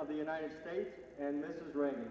of the United States and Mrs. Reagan.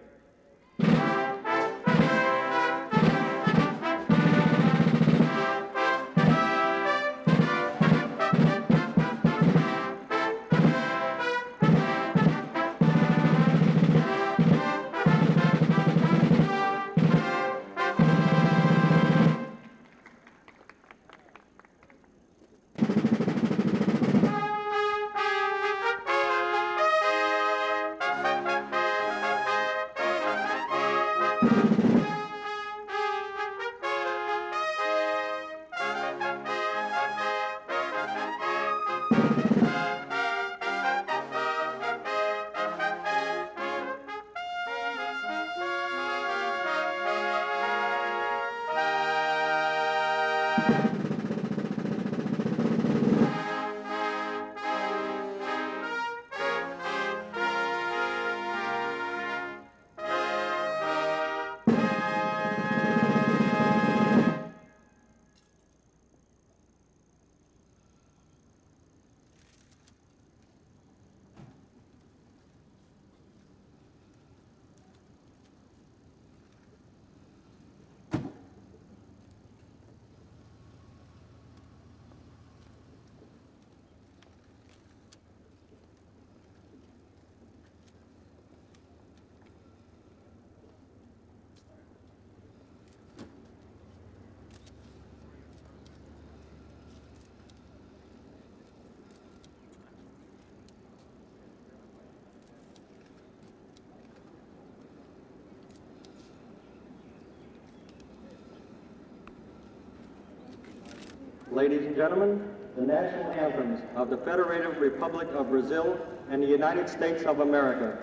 Ladies and gentlemen, the national anthems of the Federated Republic of Brazil and the United States of America.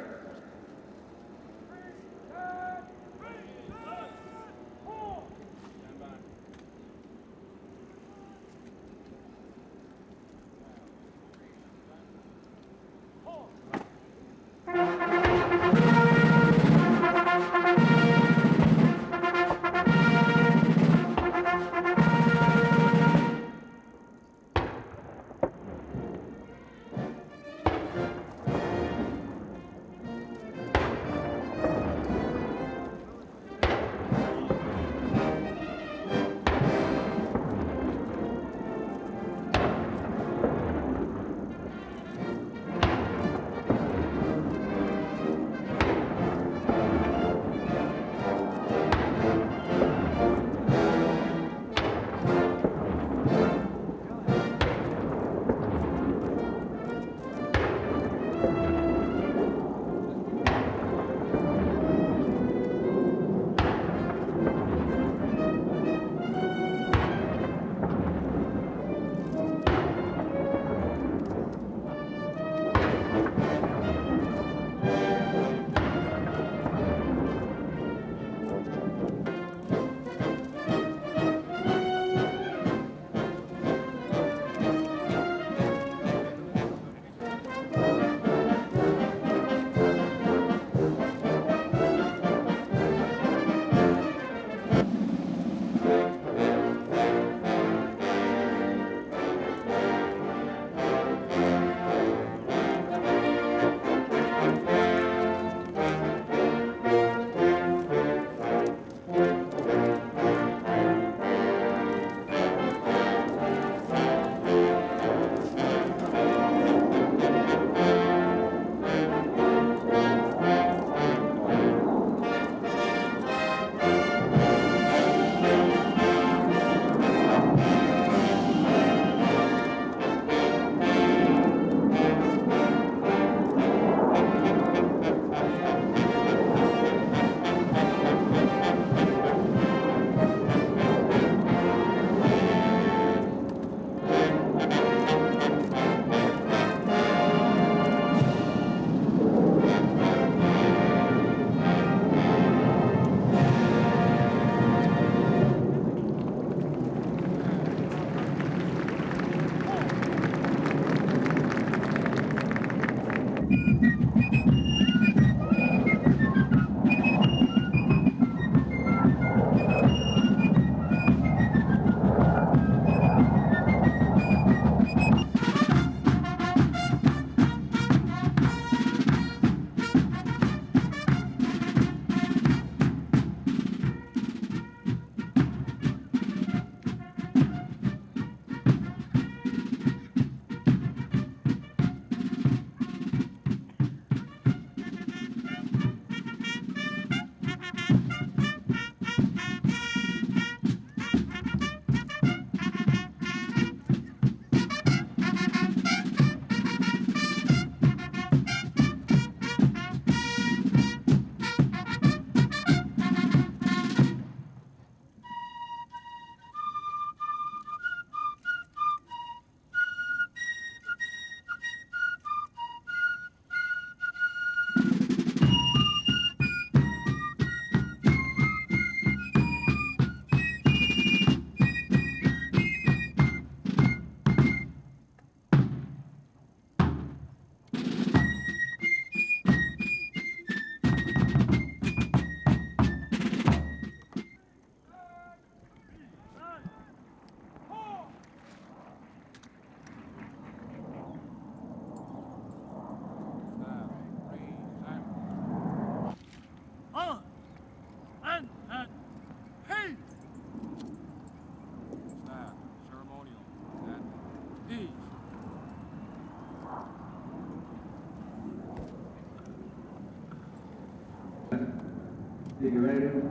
Figueiredo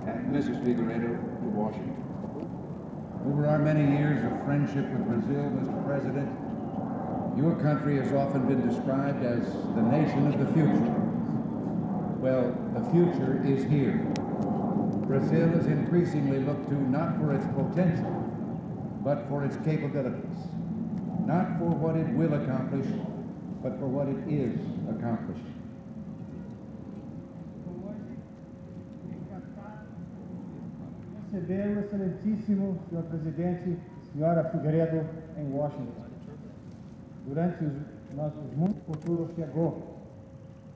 and Mrs. Figueiredo to Washington. Over our many years of friendship with Brazil, Mr. President, your country has often been described as the nation of the future. Well, the future is here. Brazil is increasingly looked to not for its potential, but for its capabilities. Not for what it will accomplish, but for what it is accomplishing. Receber o excelentíssimo senhor presidente, senhora Figueiredo, em Washington. Durante os nossos mundo futuro chegou.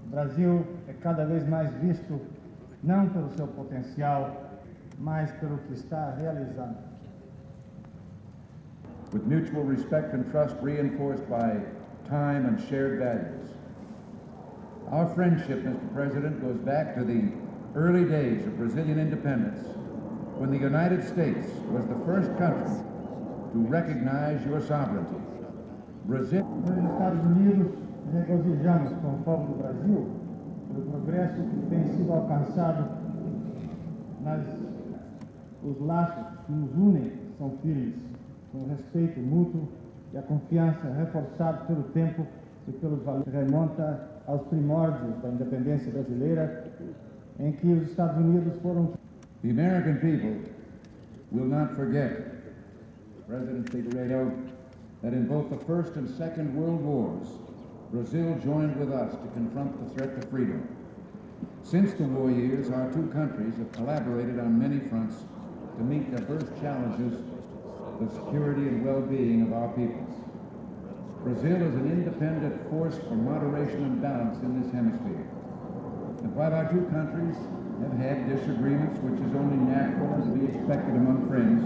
O Brasil é cada vez mais visto não pelo seu potencial, mas pelo que está realizando. With mutual respect and trust reinforced by time and shared values. Our friendship, Mr. President, goes back to the early days of Brazilian independence, when the United States was the first country to recognize your sovereignty. Brazil. Nos Estados Unidos, regozijamos com o povo do Brasil pelo progresso que tem sido alcançado, os laços que nos unem são firmes, com o respeito mútuo e a confiança reforçada pelo tempo e pelos valores. Remonta aos primórdios da independência brasileira, em que os Estados Unidos foram. The American people will not forget, President Figueiredo, that in both the First and Second World Wars, Brazil joined with us to confront the threat to freedom. Since the war years, our two countries have collaborated on many fronts to meet diverse challenges, the security and well-being of our peoples. Brazil is an independent force for moderation and balance in this hemisphere. And while our two countries have had disagreements, which is only natural and to be expected among friends,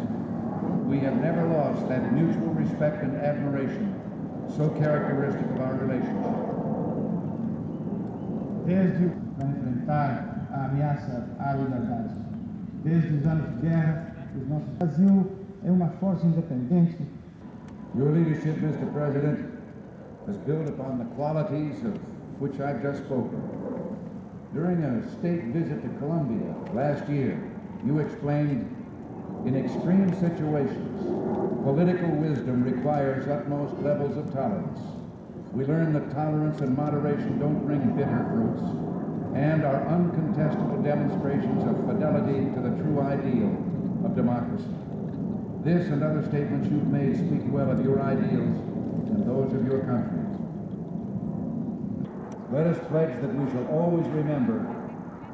we have never lost that mutual respect and admiration so characteristic of our relationship. Desde para enfrentar a ameaça à liberdade. Desde os anos de guerra, o nosso Brasil é uma força independente. Your leadership, Mr. President, has built upon the qualities of which I've just spoken. During a state visit to Colombia last year, you explained, in extreme situations, political wisdom requires utmost levels of tolerance. We learn that tolerance and moderation don't bring bitter fruits, and are uncontestable demonstrations of fidelity to the true ideal of democracy. This and other statements you've made speak well of your ideals and those of your country. Let us pledge that we shall always remember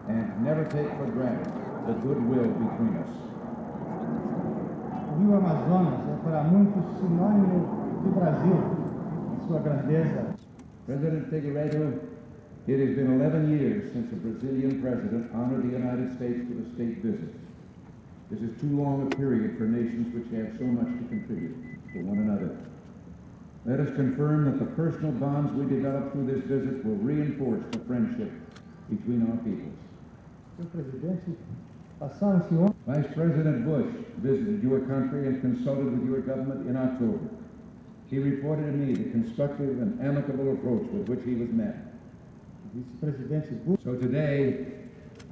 and never take for granted the goodwill between us. O Rio Amazonas é para muitos sinônimo de Brasil, em sua grandeza. President Figueiredo, it has been 11 years since a Brazilian president honored the United States with a state visit. This is too long a period for nations which have so much to contribute to one another. Let us confirm that the personal bonds we developed through this visit will reinforce the friendship between our peoples. Senhor presidente, passaram-se ontem. Vice President Bush visited your country and consulted with your government in October. He reported to me the constructive and amicable approach with which he was met. Vice-presidente Bush. So today,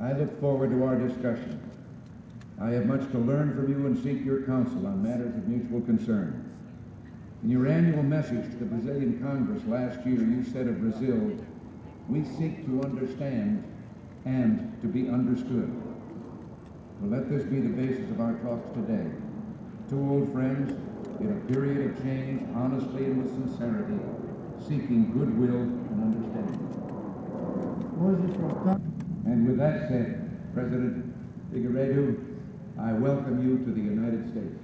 I look forward to our discussion. I have much to learn from you and seek your counsel on matters of mutual concern. In your annual message to the Brazilian Congress last year, you said of Brazil, we seek to understand and to be understood. Well, let this be the basis of our talks today. Two old friends in a period of change, honestly and with sincerity, seeking goodwill and understanding. And with that said, President Figueiredo, I welcome you to the United States.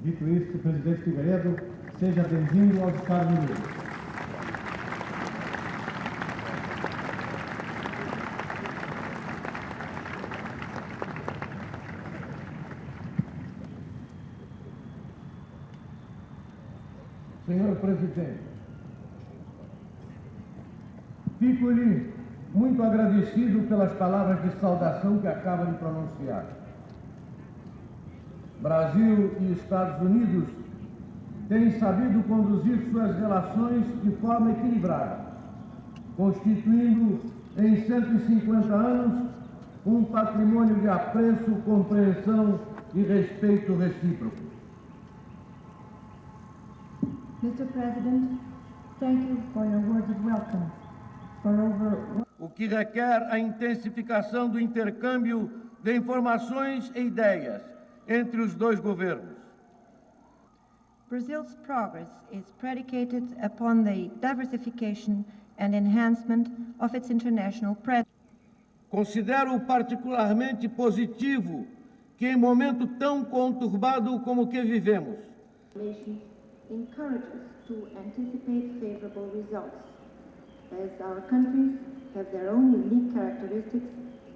Dito isto, Presidente Figueiredo, seja bem-vindo aos Estados Unidos. Senhor Presidente, fico-lhe muito agradecido pelas palavras de saudação que acaba de pronunciar. Brasil e Estados Unidos têm sabido conduzir suas relações de forma equilibrada, constituindo em 150 anos patrimônio de apreço, compreensão e respeito recíproco. Mr. President, thank you for your words of welcome. O que requer a intensificação do intercâmbio de informações e ideias entre os dois governos. Brazil's progress is predicated upon the diversification and enhancement of its international presence. Considero particularmente positivo que, em momento tão conturbado como o que vivemos, encourage us to anticipate favorable results, as our countries have their own unique characteristics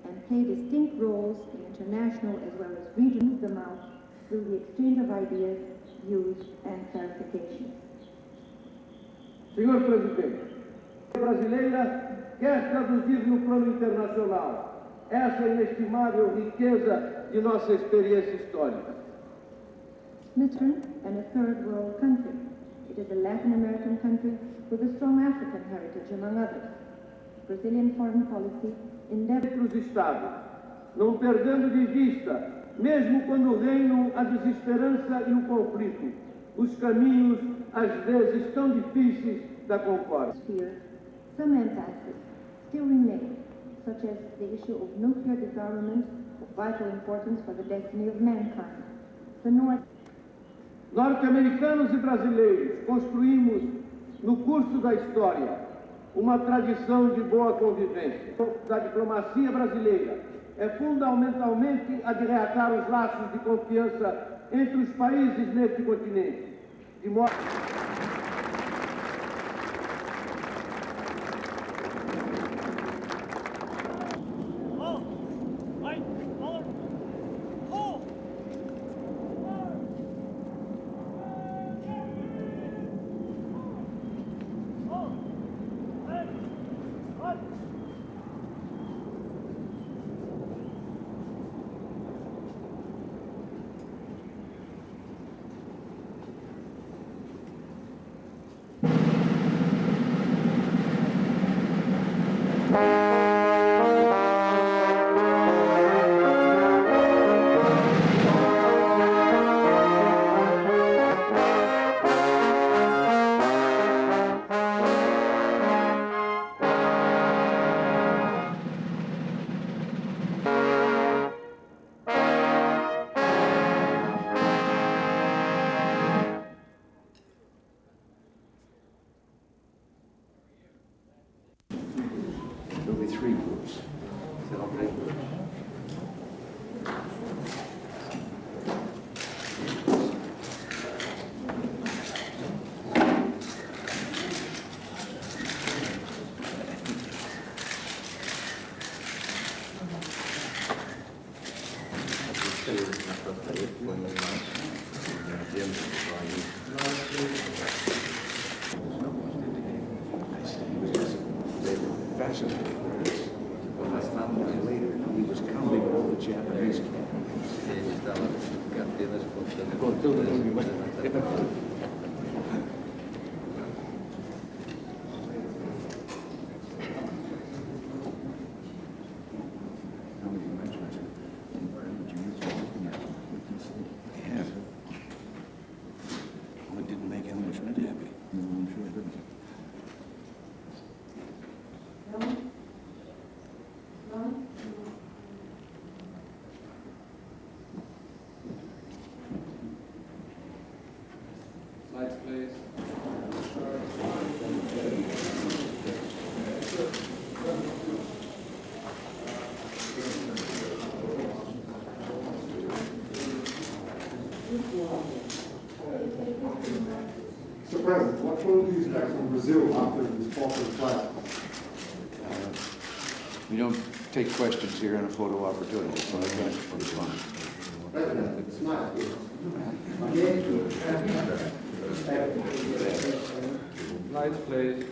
and play distinct roles in international as well as regional development through the exchange of ideas, views and clarifications. Senhor Presidente, a brasileira quer traduzir no plano internacional essa inestimável riqueza de nossa experiência histórica. Mr. and a third world country. It is a Latin American country with a strong African heritage, among others. Brazilian foreign policy endeavors Entre os Estados, não perdendo de vista, mesmo quando reinam a desesperança e o conflito, os caminhos, às vezes tão difíceis, da concórdia. sphere, some impasses still remain, such as the issue of nuclear disarmament, of vital importance for the destiny of mankind. The North Norte-americanos e brasileiros construímos, no curso da história, uma tradição de boa convivência. Da diplomacia brasileira é fundamentalmente a de reatar os laços de confiança entre os países neste continente, de modo... There'll be three groups. Fascinating. When I found out later, he was counting all the Japanese casualties. Ele estava apenas contando. Yeah. Well, it didn't make Englishmen happy. I'm sure it didn't. Slides, please. Mr. President, what will you expect from Brazil after this false flag? We don't take questions here on a photo opportunity, so I guess it's fine. President, smile. Slides, please.